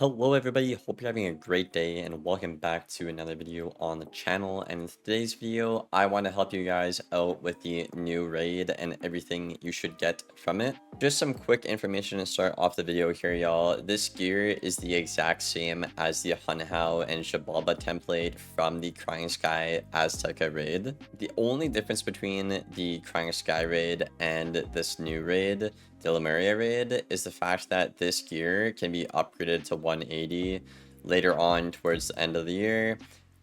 Hello everybody, hope you're having a great day and welcome back to another video on the channel. And in today's video, I want to help you guys out with the new raid and everything you should get from it. Just some quick information to start off the video here, y'all. This gear is the exact same as the Hunhao and Xibalba template from the Crying Sky Azteca raid. The only difference between the Crying Sky raid and this new raid, the Lemuria raid, is the fact that this gear can be upgraded to 180 later on towards the end of the year,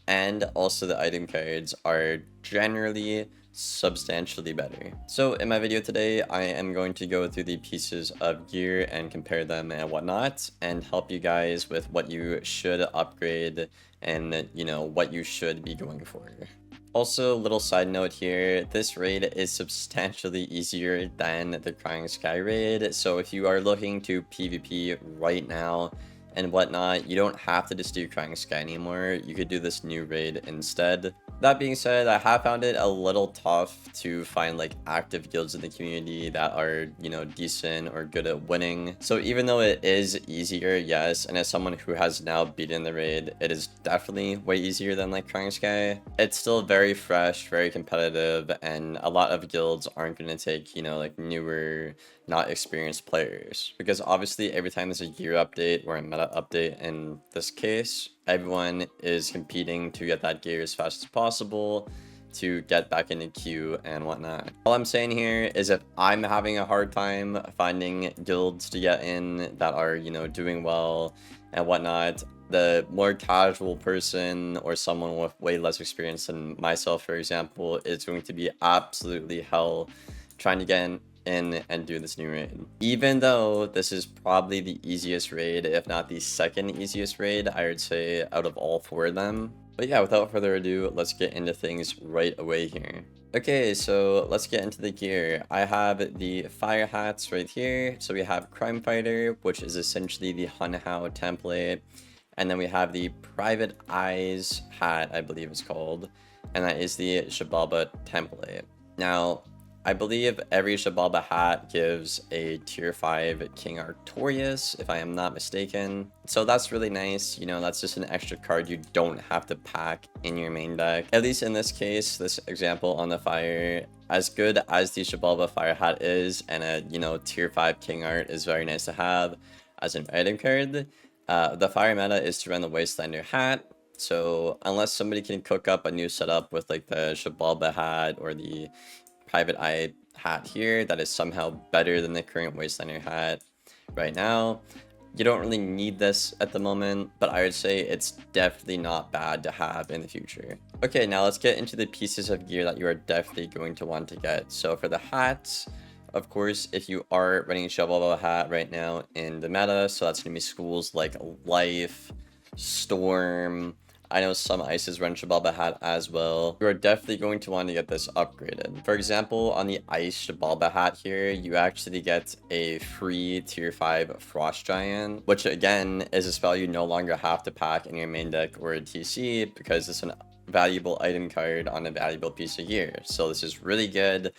and also the item cards are generally substantially better. So in my video today, I am going to go through the pieces of gear and compare them and whatnot, and help you guys with what you should upgrade and what you should be going for. Also, little side note here, this raid is substantially easier than the Crying Sky raid, so if you are looking to PvP right now and whatnot, you don't have to just do Crying Sky anymore. You could do this new raid instead. That being said, I have found it a little tough to find like active guilds in the community that are, decent or good at winning. So even though it is easier, yes, and as someone who has now beaten the raid, it is definitely way easier than like Crying Sky. It's still very fresh, very competitive, and a lot of guilds aren't going to take, like newer, not experienced players. Because obviously every time there's a gear update or a meta update in this case, everyone is competing to get that gear as fast as possible to get back into queue and whatnot. All I'm saying here is if I'm having a hard time finding guilds to get in that are, doing well and whatnot, the more casual person or someone with way less experience than myself, for example, is going to be absolutely hell trying to get in and do this new raid. Even though this is probably the easiest raid, if not the second easiest raid, I would say, out of all four of them. But yeah, without further ado, let's get into things right away here. Okay, so let's get into the gear. I have the fire hats right here. So we have Crime Fighter, which is essentially the Hunhao template. And then we have the Private Eyes hat, I believe it's called. And that is the Xibalba template. Now, I believe every Xibalba hat gives a tier 5 King Artorias, if I am not mistaken. So that's really nice, that's just an extra card you don't have to pack in your main deck. At least in this case, this example on the fire, as good as the Xibalba fire hat is, and a tier 5 King Art is very nice to have as an item card, the fire meta is to run the Wastelander hat. So unless somebody can cook up a new setup with like the Xibalba hat or the Private Eye hat here that is somehow better than the current Wastelander hat right now, you don't really need this at the moment, but I would say it's definitely not bad to have in the future. Okay, now let's get into the pieces of gear that you are definitely going to want to get. So for the hats, of course, if you are running a Xibalba hat right now in the meta, so that's going to be schools like Life, Storm, I know some Ices run Xibalba hat as well. You are definitely going to want to get this upgraded. For example, on the Ice Xibalba hat here, you actually get a free tier 5 Frost Giant, which again is a spell you no longer have to pack in your main deck or a TC because it's a valuable item card on a valuable piece of gear. So this is really good.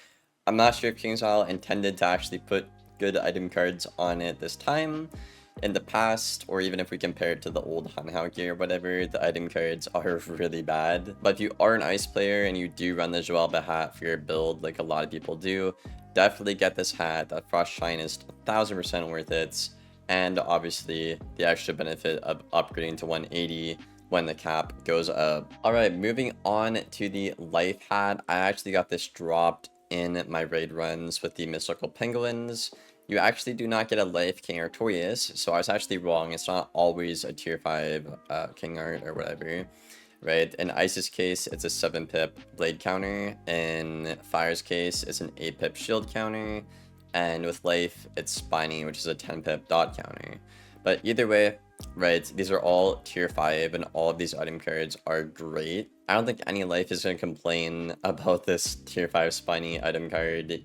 I'm not sure if KingsIsle intended to actually put good item cards on it this time. In the past, or even if we compare it to the old Hunhao gear or whatever, the item cards are really bad. But if you are an Ice player and you do run the Xibalba hat for your build, like a lot of people do, definitely get this hat. That Frost Shine is 1000% worth it. And obviously, the extra benefit of upgrading to 180 when the cap goes up. Alright, moving on to the Life hat. I actually got this dropped in my raid runs with the Mystical Penguins. You actually do not get a Life King Artorias, so I was actually wrong. It's not always a tier 5 King Art or whatever, right? In Ice's case, it's a 7-pip Blade counter. In Fire's case, it's an 8-pip Shield counter. And with Life, it's Spiny, which is a 10-pip Dot counter. But either way, right, these are all tier 5, and all of these item cards are great. I don't think any Life is going to complain about this tier 5 Spiny item card,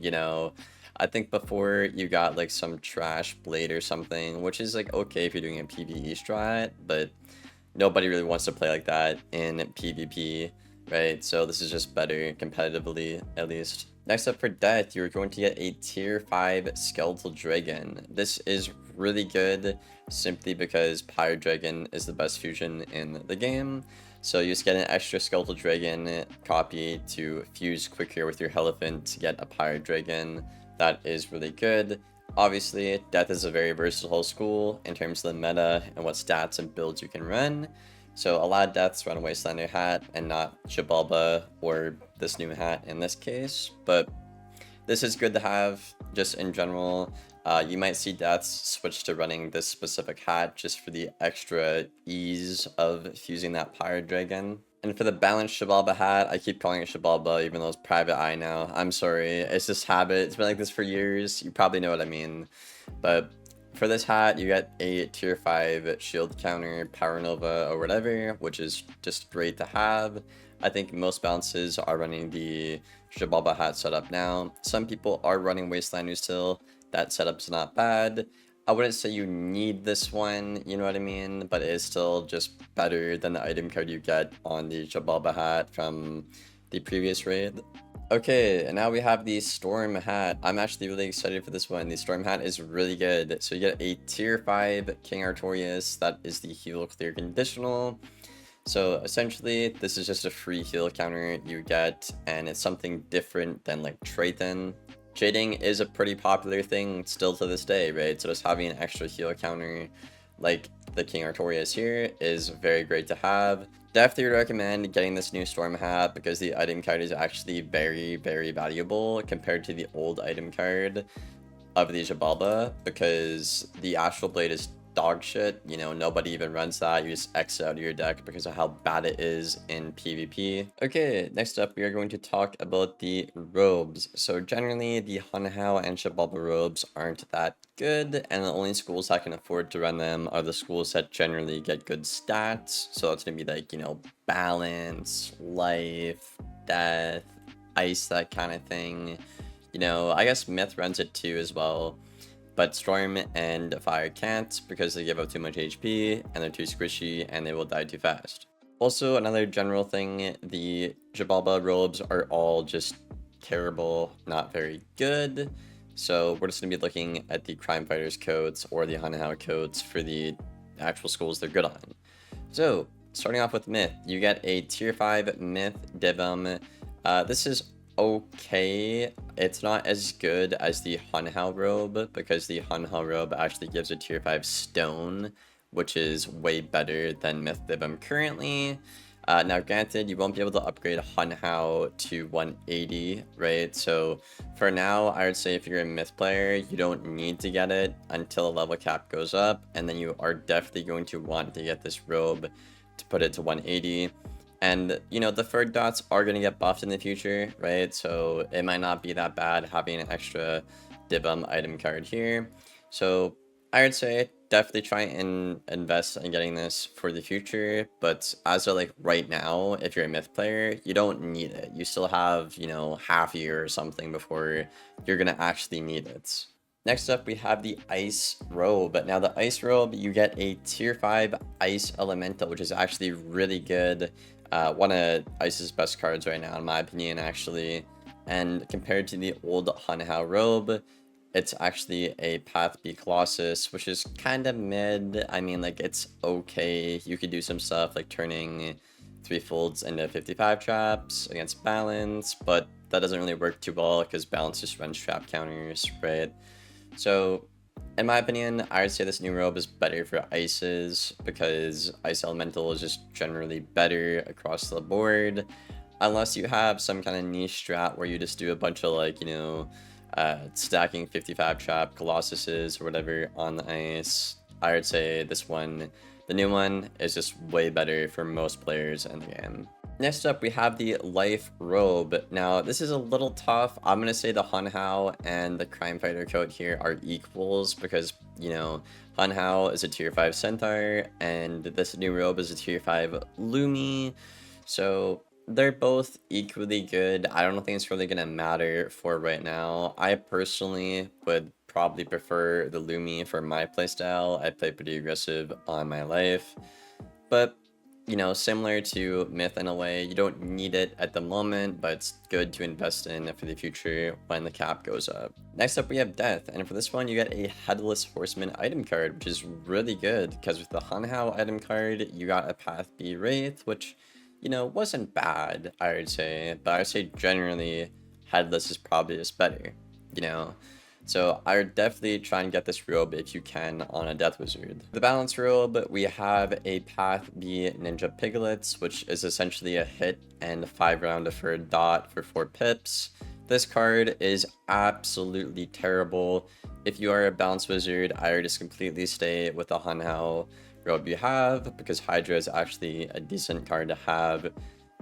I think before you got like some trash blade or something, which is like okay if you're doing a PvE strat, but nobody really wants to play like that in PvP, right? So this is just better competitively, at least. Next up for death, you're going to get a tier 5 Skeletal Dragon. This is really good simply because Pyre Dragon is the best fusion in the game. So you just get an extra Skeletal Dragon copy to fuse quicker with your Elephant to get a Pyre Dragon. That is really good. Obviously, Death is a very versatile school in terms of the meta and what stats and builds you can run. So a lot of deaths run Wastelander hat and not Xibalba or this new hat in this case, but this is good to have just in general. You might see deaths switch to running this specific hat just for the extra ease of fusing that Pyre Dragon. And for the balanced Xibalba hat, I keep calling it Xibalba even though it's private eye now. I'm sorry, it's just habit. It's been like this for years. You probably know what I mean. But for this hat, you get a tier 5 shield counter, Power Nova, or whatever, which is just great to have. I think most balances are running the Xibalba hat setup now. Some people are running Wastelander still. That setup's not bad. I wouldn't say you need this one, you know what I mean? But it is still just better than the item card you get on the Xibalba hat from the previous raid. Okay, and now we have the Storm hat. I'm actually really excited for this one. The Storm hat is really good. So you get a tier 5 King Artorias. That is the heal clear conditional. So essentially, this is just a free heal counter you get, and it's something different than like Triton. Shading is a pretty popular thing still to this day, right? So just having an extra heal counter like the King Artorias here is very great to have. Definitely recommend getting this new Storm hat because the item card is actually very, very valuable compared to the old item card of the Xibalba, because the Astral Blade is dog shit. You know, nobody even runs that. You just X out of your deck because of how bad it is in PvP. Okay, next up we are going to talk about the robes. So generally the Hunhao and Xibalba robes aren't that good, and the only schools that can afford to run them are the schools that generally get good stats. So it's gonna be like, you know, balance, life, death, ice, that kind of thing. You know, I guess Myth runs it too as well, but Storm and Fire can't because they give up too much HP and they're too squishy and they will die too fast. Also, another general thing, the Xibalba robes are all just terrible, not very good. So we're just going to be looking at the Crime Fighters coats or the Hunhao coats for the actual schools they're good on. So starting off with Myth, you get a tier 5 Myth Divum. This is okay. It's not as good as the Hunhao robe because the Hunhao robe actually gives a tier 5 stone, which is way better than Myth Divum currently. Now granted, you won't be able to upgrade Hunhao to 180, right? So for now, I would say if you're a Myth player, you don't need to get it until the level cap goes up, and then you are definitely going to want to get this robe to put it to 180. And, you know, the third dots are going to get buffed in the future, right? So it might not be that bad having an extra Divum item card here. So I would say definitely try and invest in getting this for the future. But as of like right now, if you're a Myth player, you don't need it. You still have, you know, half a year or something before you're going to actually need it. Next up, we have the Ice Robe. Now, the Ice Robe, you get a tier 5 Ice Elemental, which is actually really good. One of Ice's best cards right now, in my opinion, actually. And compared to the old Hunhao Robe, it's actually a Path B Colossus, which is kind of mid. I mean, like, it's okay. You could do some stuff like turning 3 folds into 55 traps against balance, but that doesn't really work too well because balance just runs trap counters, right? So, in my opinion, I would say this new robe is better for ices because Ice Elemental is just generally better across the board. Unless you have some kind of niche strat where you just do a bunch of, like, you know, stacking 55 trap Colossuses or whatever on the ice. I would say this one, the new one, is just way better for most players in the game. Next up, we have the Life Robe. Now, this is a little tough. I'm going to say the Hunhao and the Crime Fighter coat here are equals because, you know, Hunhao is a tier 5 Centaur and this new robe is a tier 5 Lumi. So they're both equally good. I don't think it's really going to matter for right now. I personally would probably prefer the Lumi for my playstyle. I play pretty aggressive on my life. But you know, similar to Myth in a way. You don't need it at the moment, but it's good to invest in for the future when the cap goes up. Next up, we have Death, and for this one, you get a Headless Horseman item card, which is really good, because with the Hanhao item card, you got a Path B Wraith, which, you know, wasn't bad, I would say, but I would say generally, Headless is probably just better, you know? So I would definitely try and get this robe if you can on a Death Wizard. The balance robe, we have a Path B Ninja Piglets, which is essentially a hit and 5 round deferred dot for 4 pips. This card is absolutely terrible. If you are a balance wizard, I would just completely stay with the Hanhao robe you have, because Hydra is actually a decent card to have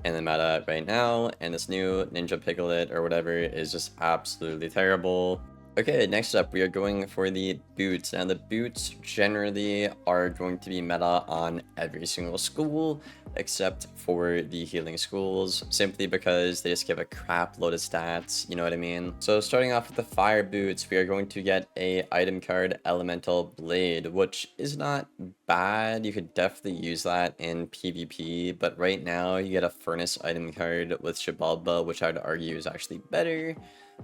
in the meta right now, and this new Ninja Piglet or whatever is just absolutely terrible. Okay, next up, we are going for the boots. Now, the boots generally are going to be meta on every single school, except for the healing schools, simply because they just give a crap load of stats, you know what I mean? So starting off with the fire boots, we are going to get a item card, Elemental Blade, which is not bad. You could definitely use that in PvP, but right now you get a furnace item card with Shibalba, which I would argue is actually better,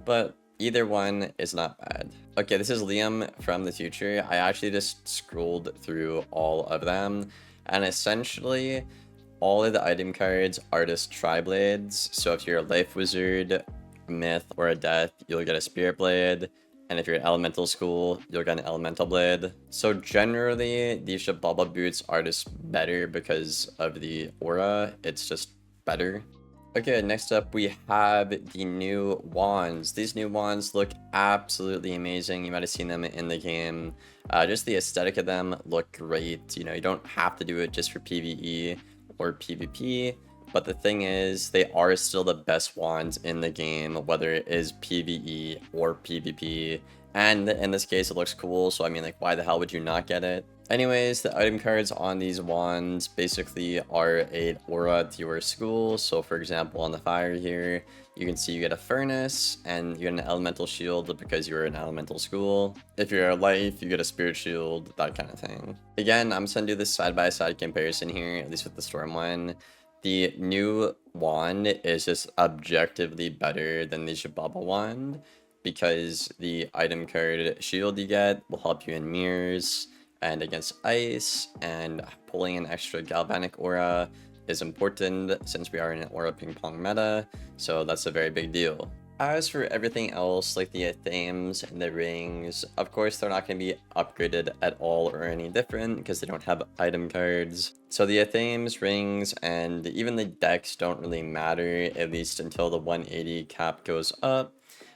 but either one is not bad. Okay, this is Liam from the future. I actually just scrolled through all of them, and essentially all of the item cards are just tri-blades. So if you're a life wizard, myth, or a death, you'll get a spirit blade. And if you're an elemental school, you'll get an elemental blade. So generally, these Shababa boots are just better because of the aura. It's just better. Okay, next up we have the new wands. These new wands look absolutely amazing. You might have seen them in the game. Just the aesthetic of them look great. You know, you don't have to do it just for PvE or PvP. But the thing is, they are still the best wands in the game, whether it is PvE or PvP. And in this case, it looks cool, so I mean, like, why the hell would you not get it? Anyways, the item cards on these wands basically are an aura to your school. So for example, on the fire here, you can see you get a furnace and you get an elemental shield because you're an elemental school. If you're a life, you get a spirit shield, that kind of thing. Again, I'm just gonna do this side-by-side comparison here, at least with the storm one. The new wand is just objectively better than the Shibaba wand because the item card shield you get will help you in mirrors and against ice, and pulling an extra galvanic aura is important since we are in an aura ping pong meta, so that's a very big deal. As for everything else, like the themes and the rings, of course they're not going to be upgraded at all or any different because they don't have item cards. So the themes, rings, and even the decks don't really matter, at least until the 180 cap goes up.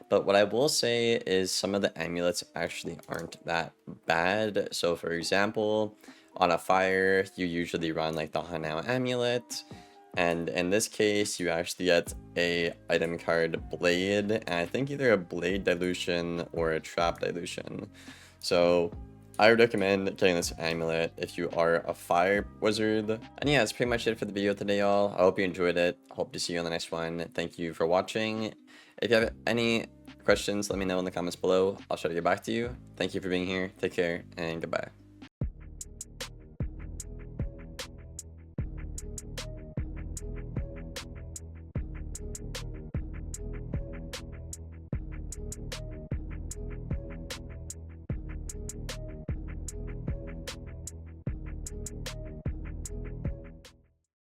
But what I will say is some of the amulets actually aren't that bad. So for example, on a fire, you usually run like the Hanao amulet. And in this case, you actually get a item card Blade, and I think either a Blade Dilution or a Trap Dilution. So I would recommend getting this amulet if you are a fire wizard. And yeah, that's pretty much it for the video today, y'all. I hope you enjoyed it. Hope to see you on the next one. Thank you for watching. If you have any questions, let me know in the comments below. I'll try to get back to you. Thank you for being here. Take care and goodbye.